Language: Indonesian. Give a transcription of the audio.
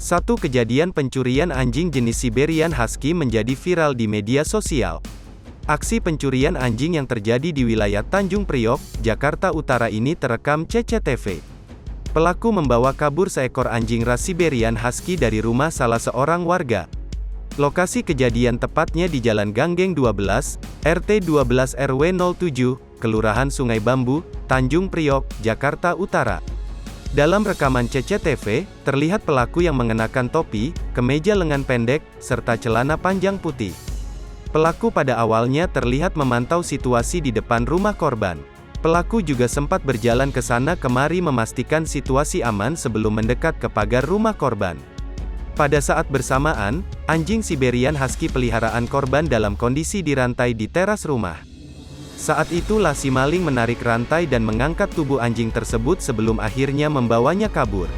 Satu kejadian pencurian anjing jenis Siberian Husky menjadi viral di media sosial. Aksi pencurian anjing yang terjadi di wilayah Tanjung Priok, Jakarta Utara ini terekam CCTV. Pelaku membawa kabur seekor anjing ras Siberian Husky dari rumah salah seorang warga. Lokasi kejadian tepatnya di Jalan Ganggeng 12, RT 12 RW 07, Kelurahan Sungai Bambu, Tanjung Priok, Jakarta Utara. Dalam rekaman CCTV, terlihat pelaku yang mengenakan topi, kemeja lengan pendek, serta celana panjang putih. Pelaku pada awalnya terlihat memantau situasi di depan rumah korban. Pelaku juga sempat berjalan ke sana kemari memastikan situasi aman sebelum mendekat ke pagar rumah korban. Pada saat bersamaan, anjing Siberian Husky peliharaan korban dalam kondisi dirantai di teras rumah. Saat itulah si maling menarik rantai dan mengangkat tubuh anjing tersebut sebelum akhirnya membawanya kabur.